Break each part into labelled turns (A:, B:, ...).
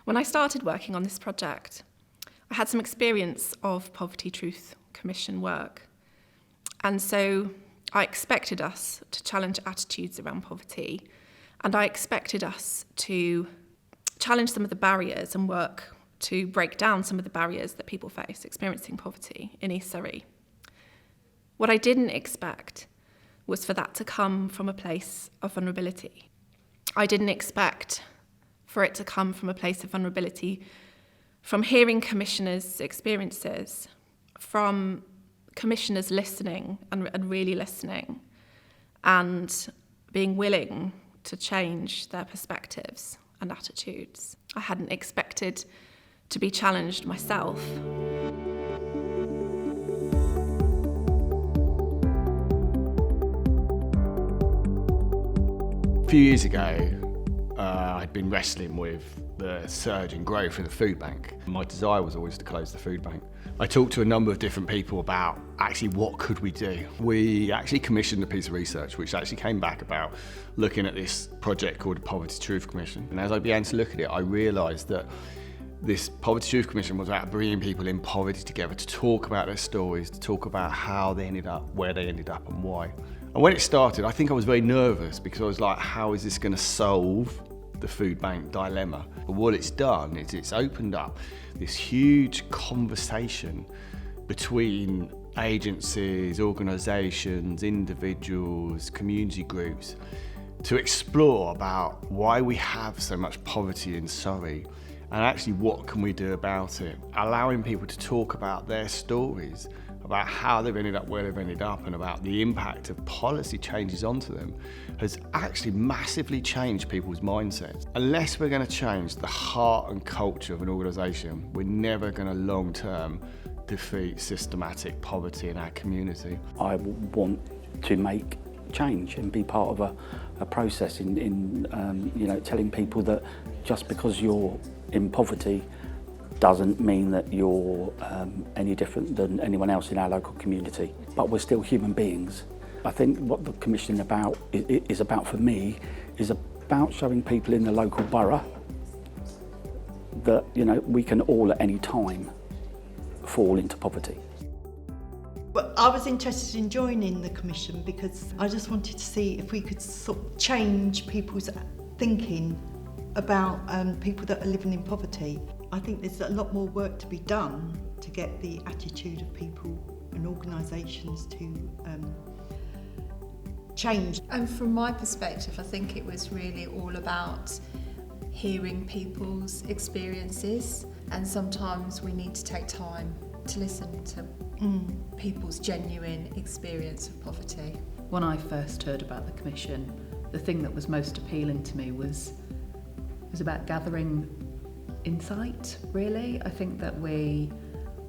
A: When I started working on this project, I had some experience of Poverty Truth Commission work. And so I expected us to challenge attitudes around poverty, and I expected us to challenge some of the barriers and work to break down some of the barriers that people face experiencing poverty in East Surrey. What I didn't expect was for that to come from a place of vulnerability. I didn't expect for it to come from a place of vulnerability, from hearing commissioners' experiences, from commissioners listening and really listening, and being willing to change their perspectives and attitudes. I hadn't expected to be challenged myself.
B: A few years ago, I'd been wrestling with the surge in growth in the food bank. My desire was always to close the food bank. I talked to a number of different people about actually what could we do. We actually commissioned a piece of research which actually came back about looking at this project called the Poverty Truth Commission. And as I began to look at it, I realised that this Poverty Truth Commission was about bringing people in poverty together to talk about their stories, to talk about how they ended up, where they ended up and why. And when it started, I think I was very nervous because I was like, how is this going to solve the food bank dilemma? But what it's done is it's opened up this huge conversation between agencies, organisations, individuals, community groups to explore about why we have so much poverty in Surrey and actually what can we do about it. Allowing people to talk about their stories, about how they've ended up where they've ended up and about the impact of policy changes onto them has actually massively changed people's mindsets. Unless we're going to change the heart and culture of an organisation, we're never going to long-term defeat systematic poverty in our community.
C: I want to make change and be part of a process in telling people that just because you're in poverty doesn't mean that you're any different than anyone else in our local community. But we're still human beings. I think what the commission is about for me is about showing people in the local borough that we can all at any time fall into poverty.
D: But I was interested in joining the commission because I just wanted to see if we could sort of change people's thinking about people that are living in poverty. I think there's a lot more work to be done to get the attitude of people and organisations to change.
E: And from my perspective, I think it was really all about hearing people's experiences, and sometimes we need to take time to listen to people's genuine experience of poverty.
F: When I first heard about the commission, the thing that was most appealing to me was about gathering insight, really. I think that we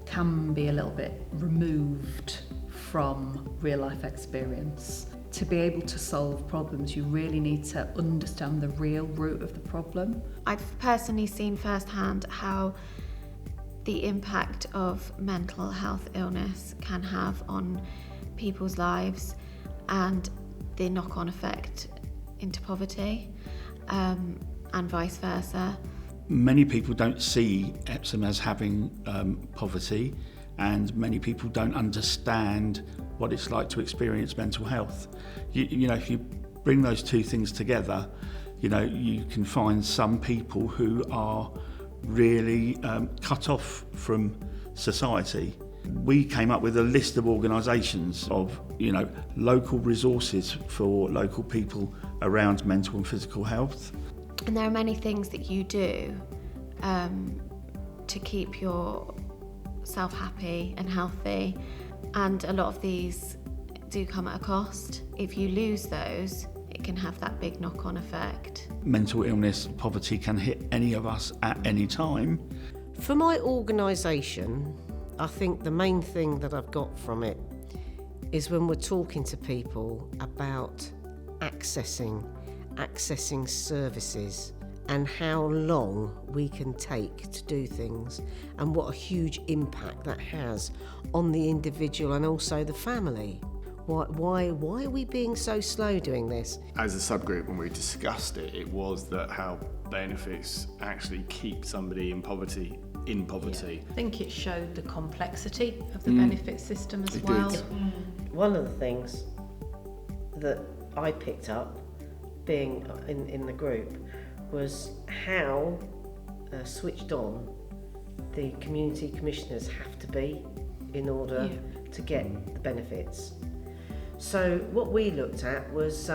F: can be a little bit removed from real life experience. To be able to solve problems, you really need to understand the real root of the problem.
G: I've personally seen firsthand how the impact of mental health illness can have on people's lives and the knock-on effect into poverty, and vice versa.
H: Many people don't see Epsom as having poverty, and many people don't understand what it's like to experience mental health. If you bring those two things together, you can find some people who are really cut off from society. We came up with a list of organisations of, local resources for local people around mental and physical health.
G: And there are many things that you do to keep yourself happy and healthy, and a lot of these do come at a cost. If you lose those, it can have that big knock-on effect.
H: Mental illness, poverty can hit any of us at any time.
I: For my organisation, I think the main thing that I've got from it is when we're talking to people about accessing services and how long we can take to do things and what a huge impact that has on the individual and also the family. Why are we being so slow doing this?
B: As a subgroup, when we discussed it, it was that how benefits actually keep somebody in poverty.
J: I think it showed the complexity of the benefit system as well.
I: One of the things that I picked up being in the group was how switched on the community commissioners have to be in order to get the benefits. So what we looked at was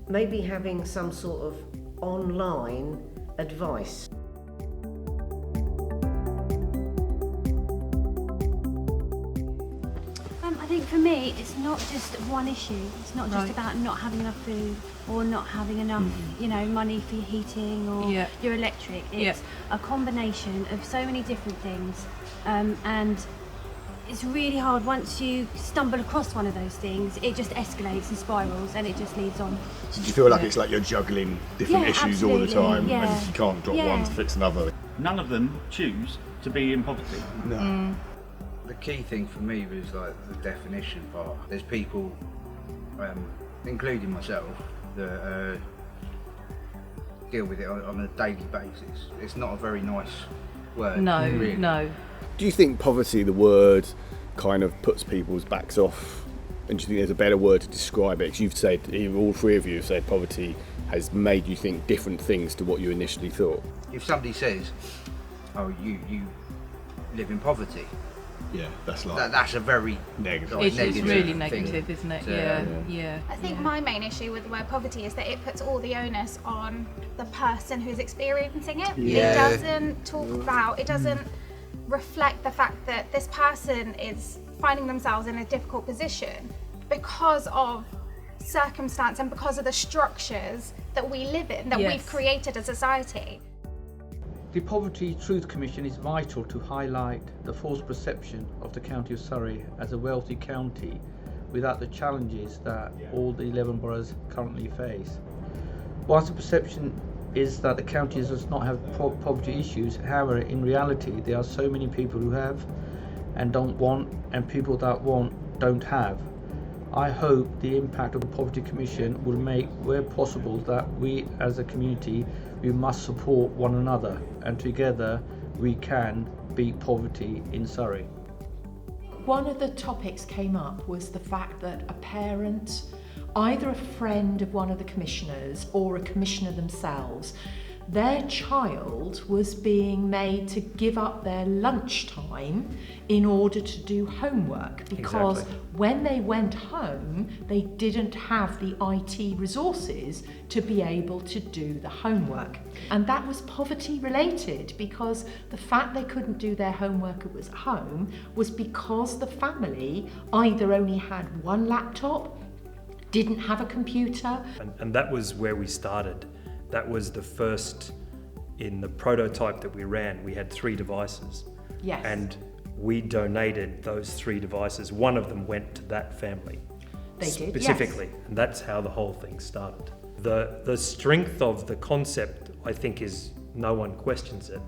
I: maybe having some sort of online advice.
K: I think for me, it's not just one issue. It's not just about not having enough food or not having enough, money for your heating or your electric. It's a combination of so many different things, and it's really hard once you stumble across one of those things. It just escalates and spirals, and it just leads on.
B: So do you feel like it's like you're juggling different issues all the time, and you can't drop one to fix another?
L: None of them choose to be in poverty.
B: No.
M: The key thing for me was like the definition part. There's people, including myself, that deal with it on a daily basis. It's not a very nice word.
J: No,
M: really.
J: no.
B: Do you think poverty, the word, kind of puts people's backs off? And do you think there's a better word to describe it? Because you've said, all three of you have said poverty has made you think different things to what you initially thought.
M: If somebody says, "Oh, you live in poverty,"
B: that's like
M: that's a very
B: negative.
J: It's really
M: thing.
J: negative, isn't it? Yeah.
N: I think my main issue with the word poverty is that it puts all the onus on the person who's experiencing it. It doesn't talk about, it doesn't reflect the fact that this person is finding themselves in a difficult position because of circumstance and because of the structures that we live in, that we've created as a society.
O: The Poverty Truth Commission is vital to highlight the false perception of the County of Surrey as a wealthy county without the challenges that all the 11 boroughs currently face. Whilst the perception is that the county does not have poverty issues, however, in reality there are so many people who have and don't want, and people that want don't have. I hope the impact of the Poverty Commission will make where possible that we as a community, we must support one another, and together we can beat poverty in Surrey.
P: One of the topics came up was the fact that a parent, either a friend of one of the commissioners or a commissioner themselves, their child was being made to give up their lunchtime in order to do homework because when they went home they didn't have the IT resources to be able to do the homework. And that was poverty related because the fact they couldn't do their homework at home was because the family either only had one laptop, didn't have a computer.
L: And that was where we started. That was the first, in the prototype that we ran, we had 3 devices.
P: Yes.
L: And we donated those 3 devices. One of them went to that family.
P: They did,
L: specifically.
P: yes.
L: And that's how the whole thing started. The strength of the concept, I think, is no one questions it.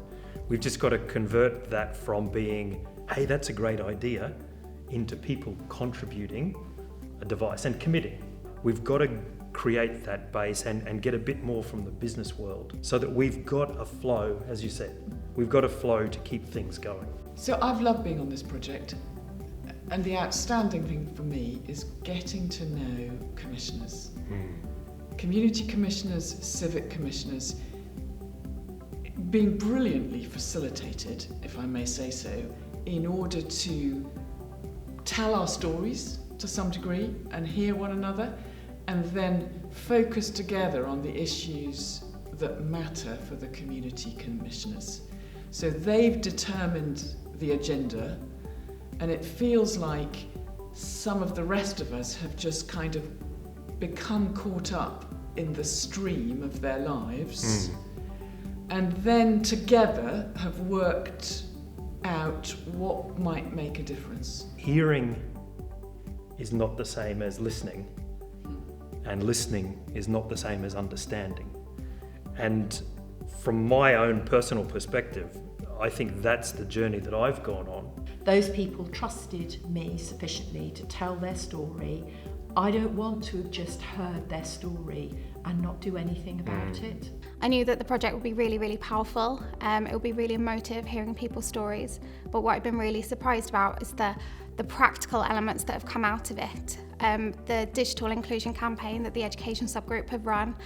L: We've just got to convert that from being, hey, that's a great idea, into people contributing a device and committing. We've got to create that base and get a bit more from the business world so that we've got a flow, as you said, we've got a flow to keep things going.
Q: So I've loved being on this project, and the outstanding thing for me is getting to know commissioners. Community commissioners, civic commissioners, being brilliantly facilitated, if I may say so, in order to tell our stories to some degree and hear one another, and then focus together on the issues that matter for the community commissioners. So they've determined the agenda, and it feels like some of the rest of us have just kind of become caught up in the stream of their lives, and then together have worked out what might make a difference.
L: Hearing is not the same as listening. And listening is not the same as understanding. And from my own personal perspective, I think that's the journey that I've gone on.
P: Those people trusted me sufficiently to tell their story. I don't want to have just heard their story and not do anything about it.
N: I knew that the project would be really, really powerful. It would be really emotive hearing people's stories. But what I've been really surprised about is the practical elements that have come out of it. The digital inclusion campaign that the education subgroup have run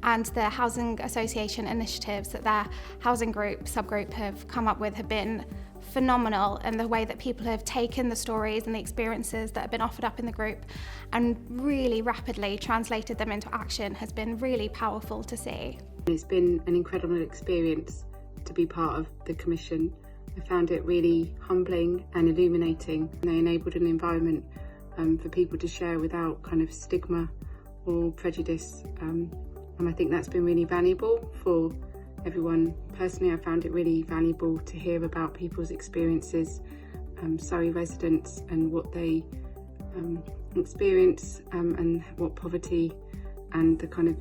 N: and the housing association initiatives that their housing group subgroup have come up with have been phenomenal, and the way that people have taken the stories and the experiences that have been offered up in the group and really rapidly translated them into action has been really powerful to see.
R: It's been an incredible experience to be part of the Commission. I found it really humbling and illuminating. They enabled an environment for people to share without kind of stigma or prejudice, and I think that's been really valuable for everyone. Personally, I found it really valuable to hear about people's experiences, Surrey residents, and what they experience, and what poverty and the kind of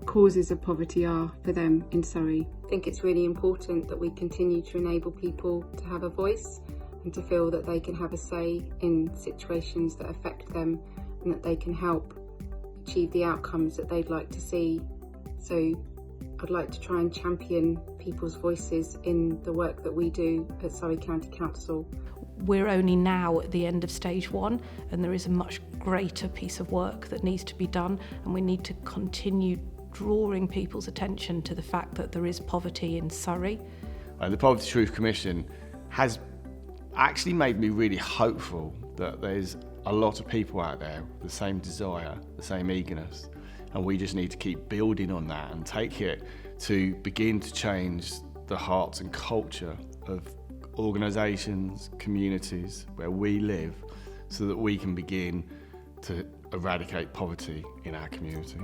R: causes of poverty are for them in Surrey. I think it's really important that we continue to enable people to have a voice and to feel that they can have a say in situations that affect them and that they can help achieve the outcomes that they'd like to see. So I'd like to try and champion people's voices in the work that we do at Surrey County Council.
J: We're only now at the end of stage 1, and there is a much greater piece of work that needs to be done, and we need to continue drawing people's attention to the fact that there is poverty in Surrey.
B: The Poverty Truth Commission has actually made me really hopeful that there's a lot of people out there with the same desire, the same eagerness, and we just need to keep building on that and take it to begin to change the hearts and culture of organisations, communities where we live, so that we can begin to eradicate poverty in our community.